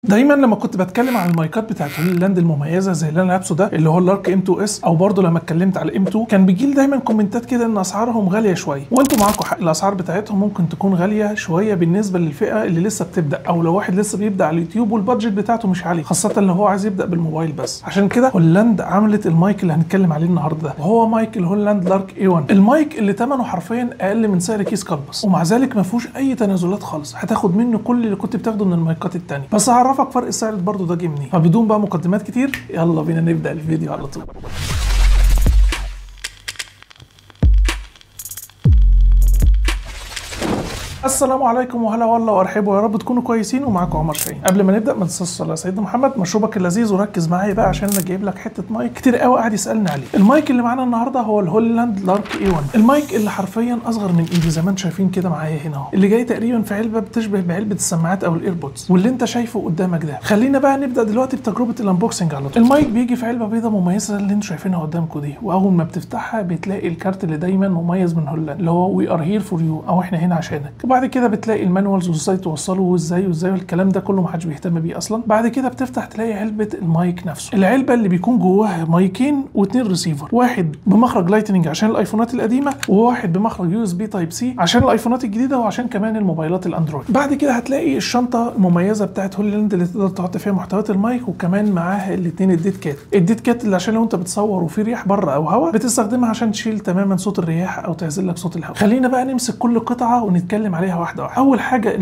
دايما لما كنت بتكلم عن المايكات بتاعت هوليلاند المميزه زي اللي انا لابسه ده اللي هو الارك ام 2 اس، او برضه لما اتكلمت على الام 2 كان بيجي لي دايما كومنتات كده ان اسعارهم غاليه شويه، وانتوا معاكم حق، الاسعار بتاعتهم ممكن تكون غاليه شويه بالنسبه للفئه اللي لسه بتبدا، او لو واحد لسه بيبدا على اليوتيوب والبادجت بتاعته مش عالي، خاصه لو هو عايز يبدا بالموبايل بس. عشان كده هوليلاند عملت المايك اللي هنتكلم عليه النهارده ده، وهو مايك الهوليلاند لارك اي 1، المايك اللي ثمنه حرفيا اقل من سعر كيس كلبس، ومع ذلك ما فيهوش اي تنازلات خالص، هتاخد منه كل اللي كنت بتاخده من المايكات الثانيه، بس هعرفك فرق السعر برضه ده جه منين. فبدون بقى مقدمات كتير، يلا بينا نبدا الفيديو على طول. السلام عليكم وهلا والله وارحبوا، يا رب تكونوا كويسين، ومعاكم عمر شاهين. قبل ما نبدا ما تنساش تصلي على سيدنا محمد، مشروبك اللذيذ، وركز معايا بقى عشان انا جايب لك حته مايك كتير قوي قاعد يسالني عليه. المايك اللي معانا النهارده هو الهوليلاند لارك اي 1، المايك اللي حرفيا اصغر من ايدي زي ما انتم شايفين كده معايا هنا اهو، اللي جاي تقريبا في علبه بتشبه بعلبه السماعات او الايربودز، واللي انت شايفه قدامك ده. خلينا بقى نبدا دلوقتي بتجربه الانبوكسنج على طول. المايك بيجي في علبه بيضه مميزه اللي انتم شايفينها قدامكم دي، واول ما بتفتحها بتلاقي الكارت اللي دايما مميز من هوليلاند اللي هو وي ار هير فور يو، او احنا هنا عشانك. وبعد كده بتلاقي المانوالز وازاي توصله وازاي والكلام ده كله ما حدش بيهتم بيه اصلا. بعد كده بتفتح تلاقي علبه المايك نفسه، العلبه اللي بيكون جواها مايكين واثنين ريسيفر، واحد بمخرج لايتنينج عشان الايفونات القديمه، وواحد بمخرج يو اس بي تايب سي عشان الايفونات الجديده، وعشان كمان الموبايلات الاندرويد. بعد كده هتلاقي الشنطه المميزه بتاعت هوليلاند اللي تقدر تحط فيها محتويات المايك، وكمان معاها الاثنين الديت كات اللي عشان لو انت بتصور وفي رياح بره او هواء بتستخدمها عشان تشيل تماما صوت الرياح او تعزل لك صوت الهواء. خلينا بقى نمسك كل قطعه ونتكلم عليها واحده واحده. اول حاجه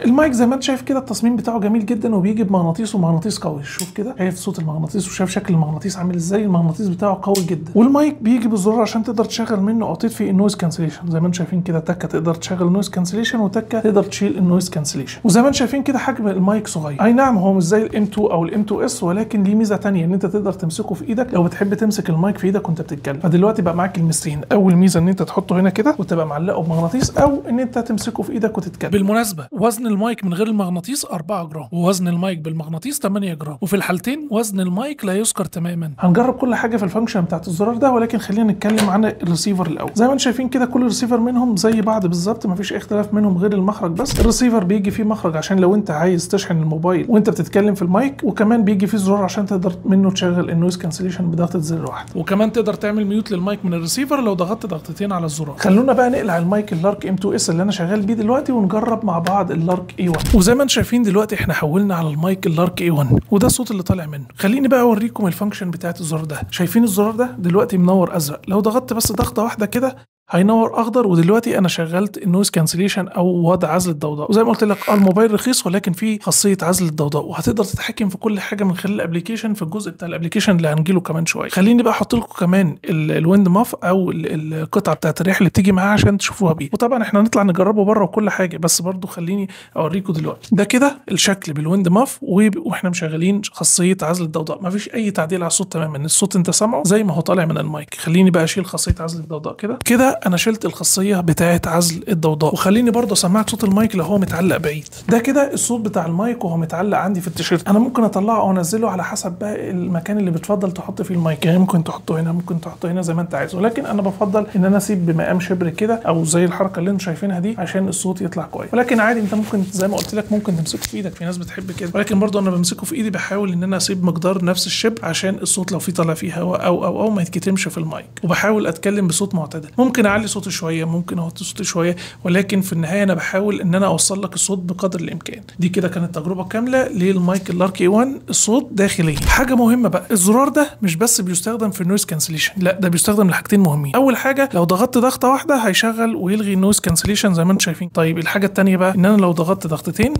المايك زي ما انت شايف كده التصميم بتاعه جميل جدا، وبيجي بمغناطيس ومغناطيس قوي. شوف كده، شايف صوت المغناطيس وشايف شكل المغناطيس عامل ازاي، المغناطيس بتاعه قوي جدا. والمايك بيجي بالزرار عشان تقدر تشغل منه او تطفي النويز كانسليشن، زي ما انتم شايفين كده تكه تقدر تشغل النويز كانسليشن، وتكه تقدر تشيل النويز كانسليشن. وزي ما انتم شايفين كده حجم المايك صغير، اي نعم هو مش زي الام 2 او الام 2 اس، ولكن ليه ميزه ثانيه ان انت تقدر تمسكه في ايدك لو بتحب تمسك المايك في ايدك وانت بتتكلم. فدلوقتي بقى معاك الميزتين، اول ميزه ان انت تحطه هنا كده وتبقى معلقه بمغناطيس، او ان انت تمسكه في ايدك وتتكلم. بالمناسبه وزن المايك من غير المغناطيس 4 جرام، ووزن المايك بالمغناطيس 8 جرام، وفي الحالتين وزن المايك لا يذكر تماما. هنجرب كل حاجه في الفانكشن بتاعت الزرار ده، ولكن خلينا نتكلم عن الريسيفر الاول. زي ما انتم شايفين كده كل ريسيفر منهم زي بعض بالظبط، مفيش اختلاف منهم غير المخرج بس. الريسيفر بيجي فيه مخرج عشان لو انت عايز تشحن الموبايل وانت بتتكلم في المايك، وكمان بيجي فيه زرار عشان تقدر منه تشغل النويز كانسليشن بضغطه زر واحده، وكمان تقدر تعمل ميوت للمايك من الريسيفر لو ضغطت ضغطتين على الزرار. خلونا بقى نقلع المايك اللارك ام 2 اس اللي انا شغال بيه دلوقتي، ونجرب مع بعض اللارك اي 1. وزي ما انتم شايفين دلوقتي احنا حولنا على المايك اللارك اي 1، وده الصوت اللي طالع منه. خليني بقى اوريكم الفانكشن بتاعت الزرار ده. شايفين الزرار ده دلوقتي منور ازرق، لو ضغطت بس ضغطه واحده كده هينور اخضر. ودلوقتي انا شغلت النويز كانسليشن او وضع عزل الضوضاء، وزي ما قلت لك الموبايل رخيص ولكن فيه خاصيه عزل الضوضاء، وهتقدر تتحكم في كل حاجه من خلال الابلكيشن في الجزء بتاع الابلكيشن اللي هنجيله كمان شويه. خليني بقى احط لكم كمان الويند ماف او القطعه بتاعت الريح اللي بتيجي معاها عشان تشوفوها بيه، وطبعا احنا هنطلع نجربه بره وكل حاجه، بس برضو خليني اوريكم دلوقتي. ده كده الشكل بالويند ماف واحنا مشغلين خاصيه عزل الضوضاء، مفيش اي تعديل على الصوت تماما، الصوت انت سامعه زي ما هو طالع من المايك. خليني بقى اشيل خاصيه عزل الضوضاء كده انا شلت الخاصيه بتاعه عزل الضوضاء. وخليني برضه اسمعك صوت المايك لو هو متعلق بعيد. ده كده الصوت بتاع المايك وهو متعلق عندي في التيشيرت، انا ممكن اطلعه او انزله على حسب بقى المكان اللي بتفضل تحط فيه المايك، يعني ممكن تحطه هنا ممكن تحطه هنا زي ما انت عايز، ولكن انا بفضل ان انا اسيب بمقام شبر كده او زي الحركه اللي انتم شايفينها دي عشان الصوت يطلع كويس. ولكن عادي انت ممكن زي ما قلت لك ممكن تمسكه في ايدك، في ناس بتحب كده، ولكن برضه انا بمسكه في ايدي بحاول ان انا اسيب مقدار نفس الشبر عشان الصوت لو في طالع فيه هواء او ما يتكتمش في المايك، وبحاول اتكلم بصوت معتدل. ممكن اعلي صوتي شويه، ممكن اوطي صوتي شويه، ولكن في النهايه انا بحاول ان انا اوصل لك الصوت بقدر الامكان. دي كده كانت تجربه كامله للمايك اللارك اي 1 الصوت داخلي. حاجه مهمه بقى، الزرار ده مش بس بيستخدم في النويز كانسليشن، لا ده بيستخدم لحاجتين مهمين. اول حاجه لو ضغطت ضغطه واحده هيشغل ويلغي النويز كانسليشن زي ما انتم شايفين. طيب الحاجه الثانيه بقى ان انا لو ضغطت ضغطتين،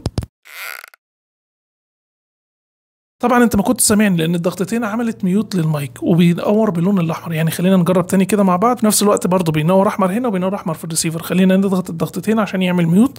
طبعا انت ما كنت سامعني لان الضغطتين عملت ميوت للمايك وبينور باللون الاحمر. يعني خلينا نجرب تاني كده مع بعض، في نفس الوقت برضه بينور احمر هنا وبينور احمر في الريسيفر. خلينا نضغط الضغطتين عشان يعمل ميوت،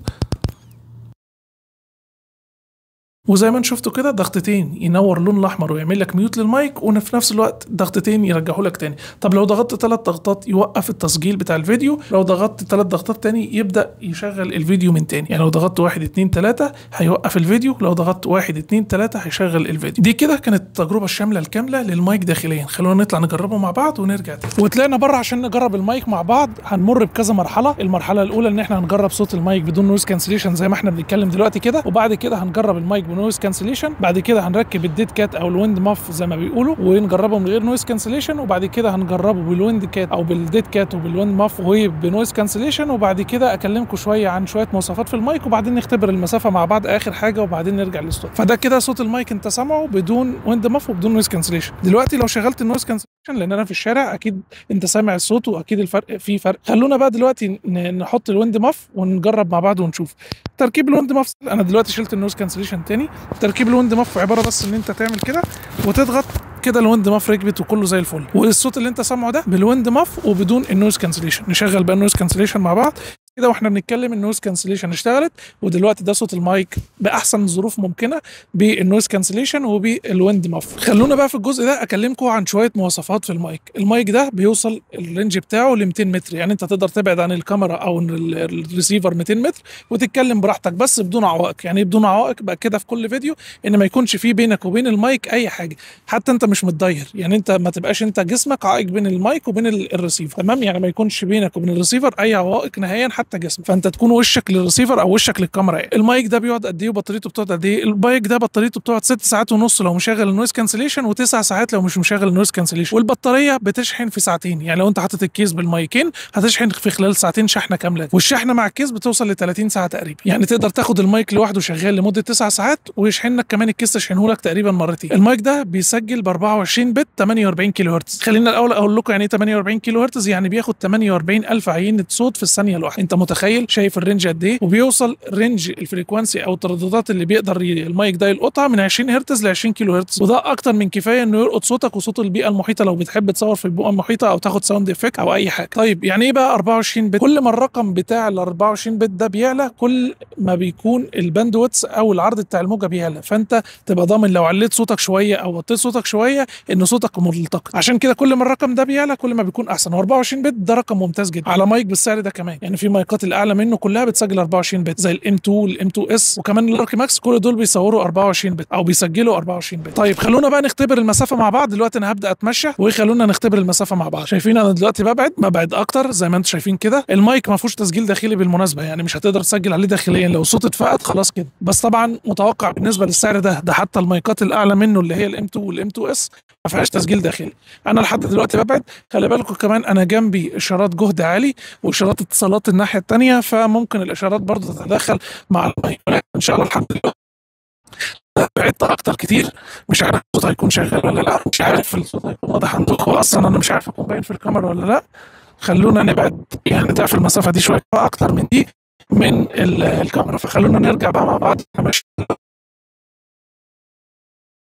وزي ما انت شفتوا كده ضغطتين ينور اللون الاحمر ويعمل لك ميوت للمايك، وفي نفس الوقت ضغطتين يرجعه لك تاني. طب لو ضغطت 3 ضغطات يوقف التسجيل بتاع الفيديو، لو ضغطت 3 ضغطات تاني يبدا يشغل الفيديو من تاني. يعني لو ضغطت 1 2 3 هيوقف الفيديو، لو ضغطت 1 2 3 هيشغل الفيديو. دي كده كانت التجربه الشامله الكامله للمايك داخليا. خلونا نطلع نجربه مع بعض ونرجع تاني. وطلعنا بره عشان نجرب المايك مع بعض. هنمر بكذا مرحله. المرحله الاولى ان احنا هنجرب صوت المايك بدون نويز كانسليشن زي ما احنا بنتكلم دلوقتي كده، وبعد كده هنجرب المايك نويز كانسليشن، بعد كده هنركب الديد كات او الويند ماف زي ما بيقولوا ونجربه من غير نويز كانسليشن، وبعد كده هنجربه بالويند كات او بالديد كات وبالويند ماف وبنويز كانسليشن، وبعد كده اكلمكم شويه عن شويه مواصفات في المايك، وبعدين نختبر المسافه مع بعض اخر حاجه، وبعدين نرجع للصوت. فده كده صوت المايك انت سامعه بدون ويند ماف وبدون نويز كانسليشن. دلوقتي لو شغلت النويز كانسليشن لان انا في الشارع اكيد انت سامع الصوت واكيد الفرق في فرق. خلونا بقى دلوقتي نحط الويند ماف ونجرب مع بعض ونشوف تركيب الويند ماف. انا دلوقتي شلت النويز كانسليشن تاني. تركيب الويند ماف عباره بس ان انت تعمل كده وتضغط كده، الويند ماف ركبت وكله زي الفل، والصوت اللي انت سامعه ده بالويند ماف وبدون النويز كانسليشن. نشغل بقى النويز كانسليشن مع بعض كده واحنا بنتكلم. النويز كانسليشن اشتغلت، ودلوقتي ده صوت المايك باحسن ظروف ممكنه بالنويز كانسليشن وبالويند ماف. خلونا بقى في الجزء ده اكلمكم عن شويه مواصفات في المايك. المايك ده بيوصل الرينج بتاعه ل 200 متر، يعني انت تقدر تبعد عن الكاميرا او الريسيفر 200 متر وتتكلم براحتك بس بدون عوائق. يعني بدون عوائق بقى كده في كل فيديو ان ما يكونش فيه بينك وبين المايك اي حاجه، حتى انت مش متضاير، يعني انت ما تبقاش انت جسمك عائق بين المايك وبين الريسيفر، تمام؟ يعني ما يكونش بينك وبين الريسيفر اي عوائق نهائيا حتى جسمك، فانت تكون وشك للريسيفر او وشك للكاميرا. يعني المايك ده بيقعد قد ايه وبطاريته بتقعد قد ايه؟ المايك ده بطاريته بتقعد 6 ساعات ونص لو مشغل النويز كانسليشن، و9 ساعات لو مش مشغل النويز كانسليشن، والبطاريه بتشحن في ساعتين. يعني لو انت حاطط الكيس بالمايكين هتشحن في خلال ساعتين شحنه كامله، والشحنه مع الكيس بتوصل ل 30 ساعه تقريبا. يعني تقدر تاخد المايك لوحده شغال لمده 9 ساعات ويشحن لك كمان الكيس تشحنه لك تقريبا مرتين. المايك ده بيسجل ب 24 بت 48 كيلو هرتز. خلينا الاول اقول لكم يعني ايه 48 كيلو هرتز. يعني بياخد 48,000 عينه صوت في الثانيه الواحده. انت متخيل؟ شايف الرينج قد ايه؟ وبيوصل رينج الفريكوانسي او الترددات اللي بيقدر المايك ده يلقطها من 20 هرتز ل 20 كيلو هرتز، وده اكتر من كفايه انه يلقط صوتك وصوت البيئه المحيطه لو بتحب تصور في البيئه المحيطه او تاخد ساوند افكت او اي حاجه. طيب يعني ايه بقى 24 بت؟ كل ما الرقم بتاع ال 24 بت ده بيعلى كل ما بيكون الباندويتس او العرض بتاع الموجه بيعلى، فانت تبقى ضامن لو عليت صوتك شويه او وطيت صوتك شويه ان صوتك ملتقط. عشان كده كل ما الرقم ده بيعلى كل ما بيكون احسن. و24 بت ده رقم ممتاز جدا على مايك بالسعر ده كمان. يعني في مايكات الاعلى منه كلها بتسجل 24 بت زي الام 2 والام 2 اس وكمان الارك ماكس، كل دول بيصوروا 24 بت او بيسجلوا 24 بت. طيب خلونا بقى نختبر المسافه مع بعض. دلوقتي انا هبدا اتمشى وخلونا نختبر المسافه مع بعض. شايفين انا دلوقتي ببعد اكتر زي ما انتم شايفين كده. المايك ما فيهوش تسجيل داخلي بالمناسبه، يعني مش هتقدر تسجل عليه داخليا، لو الصوت اتفقد خلاص كده. بس طبعا متوقع بالنسبه للسعر ده حتى المايكات الاعلى منه اللي هي الام 2 والام 2 اس ما فيهاش تسجيل داخلي. انا لحد دلوقتي ببعد. خلي بالكم كمان انا جنبي اشارات جهد عالي واشارات اتصالات الناحيه الثانيه، فممكن الاشارات برضه تتدخل مع المايك. ان شاء الله لحد دلوقتي بعدت اكتر كتير. مش عارف الصوت هيكون شغال ولا لا، مش عارف الصوت هيكون واضح عندكم اصلا، انا مش عارف اكون باين في الكاميرا ولا لا. خلونا نبعد يعني ضعف المسافه دي شويه اكتر من دي من الكاميرا. فخلونا نرجع بقى مع بعض.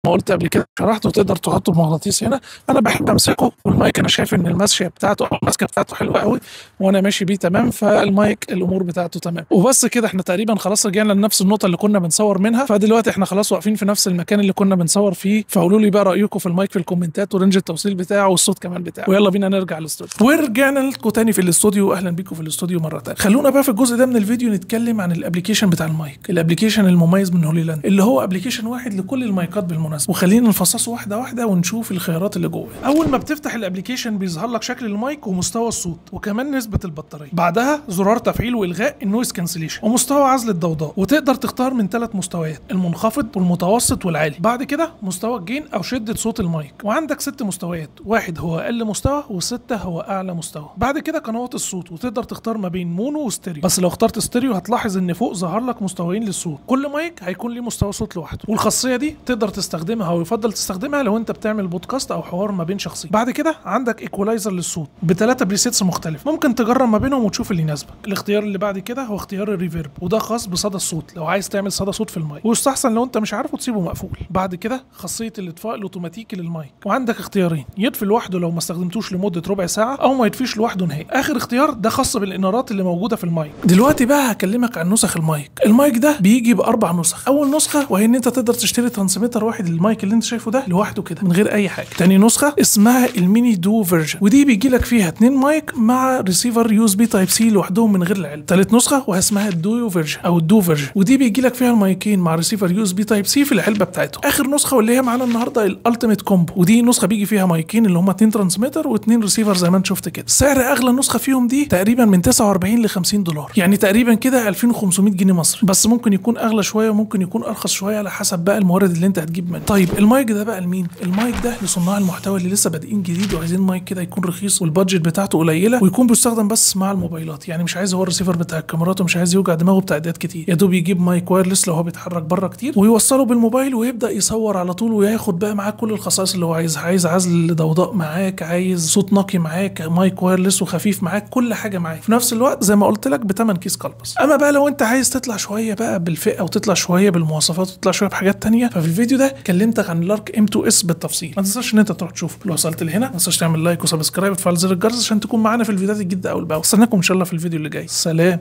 ما قلت قبل كده شرحت وتقدر تحطه بمغناطيس هنا. انا بحب امسكه، والمايك انا شايف ان المسشه بتاعته او الماسكه بتاعته حلوه قوي وانا ماشي بيه تمام، فالمايك الامور بتاعته تمام. وبس كده احنا تقريبا خلاص رجعنا لنفس النقطه اللي كنا بنصور منها. فدلوقتي احنا خلاص واقفين في نفس المكان اللي كنا بنصور فيه. فقولوا لي بقى رايكم في المايك في الكومنتات ورينج التوصيل بتاعه والصوت كمان بتاعه. ويلا بينا نرجع للاستوديو. ورجعنا لكم تاني في الاستوديو، واهلا بيكم في الاستوديو مره ثانيه. خلونا بقى في الجزء ده من الفيديو نتكلم عن الابلكيشن بتاع المايك، الابلكيشن المميز من هوليلاند اللي هو ابلكيشن واحد لكل المايكات بالمناسبه. وخلينا نفصصه واحده واحده ونشوف الخيارات اللي جوه. اول ما بتفتح الابلكيشن بيظهر لك شكل المايك ومستوى الصوت وكمان نسبه البطاريه، بعدها زرار تفعيل والغاء النويز كانسليشن ومستوى عزل الضوضاء، وتقدر تختار من 3 مستويات: المنخفض والمتوسط والعالي. بعد كده مستوى الجين او شده صوت المايك، وعندك 6 مستويات: 1 هو اقل مستوى و6 هو اعلى مستوى. بعد كده قنوات الصوت، وتقدر تختار ما بين مونو وستيريو. بس لو اخترت ستيريو هتلاحظ ان فوق ظهر لك مستويين للصوت، كل مايك هيكون ليه مستوى صوت لوحده. والخاصيه دي تقدر تستخدمها ويفضل تستخدمها لو انت بتعمل بودكاست او حوار ما بين شخصين. بعد كده عندك ايكولايزر للصوت ب3 بريسيتس مختلف، ممكن تجرب ما بينهم وتشوف اللي يناسبك. الاختيار اللي بعد كده هو اختيار الريفيرب، وده خاص بصدى الصوت لو عايز تعمل صدى صوت في المايك، ويستحسن لو انت مش عارفه تسيبه مقفول. بعد كده خاصيه الاطفاء الاوتوماتيكي للمايك، وعندك اختيارين: يطفي لوحده لو ما استخدمتوش لمده ربع ساعه، او ما يطفيش لوحده نهائي. اخر اختيار ده خاص بالانارات اللي موجوده في المايك. دلوقتي بقى هكلمك عن نسخ المايك. المايك ده بيجي ب4 نسخ. اول نسخه وهي ان انت تقدر تشتري ترانسميتر واحد المايك اللي انت شايفه ده لوحده كده من غير اي حاجه. تاني نسخه اسمها الميني دو فيرجن، ودي بيجي لك فيها 2 مايك مع ريسيفر يو اس بي تايب سي لوحدهم من غير العلبه. تالت نسخه واسمها الدو فيرجن او الدو فيرجن، ودي بيجي لك فيها المايكين مع ريسيفر يو اس بي تايب سي في العلبه بتاعتهم. اخر نسخه واللي هي معانا النهارده الالتيميت كومبو، ودي نسخه بيجي فيها مايكين اللي هم 2 ترانسميتر و2 ريسيفر زي ما انت شفت كده. سعر اغلى نسخه فيهم دي تقريبا من 49 ل $50، يعني تقريبا كده 2500 جنيه مصري، بس ممكن يكون اغلى شويه وممكن يكون ارخص شويه على حسب بقى المورد اللي انت هتجيب منه. طيب المايك ده بقى لمين؟ المايك ده لصناع المحتوى اللي لسه بادئين جديد وعايزين مايك كده يكون رخيص والبادجت بتاعته قليله ويكون بيستخدم بس مع الموبايلات، يعني مش عايز هو الريسيفر بتاع الكاميرات ومش عايز يوجع دماغه بتعديات كتير، يا دوب يجيب مايك وايرلس لو هو بيتحرك بره كتير ويوصله بالموبايل ويبدا يصور على طول وياخد بقى معاه كل الخصائص اللي هو عايزها. عايز عزل ضوضاء معاك، عايز صوت نقي معاك، مايك وايرلس وخفيف معاك، كل حاجه معاك في نفس الوقت زي ما قلت لك بثمن كيس قلبس. اما بقى لو انت عايز تطلع شويه بقى بالفئه وتطلع شويه بالمواصفات وتطلع شويه بحاجات تانية، ففي الفيديو ده كلمتك عن الارك ام 2 اس بالتفصيل. ما تنساش ان انت تروح تشوفه. لو وصلت لهنا ما تنساش تعمل لايك وسبسكرايب وتفعل زر الجرس عشان تكون معانا في الفيديوات الجديده اول باول. استناكم ان شاء الله في الفيديو اللي جاي. سلام.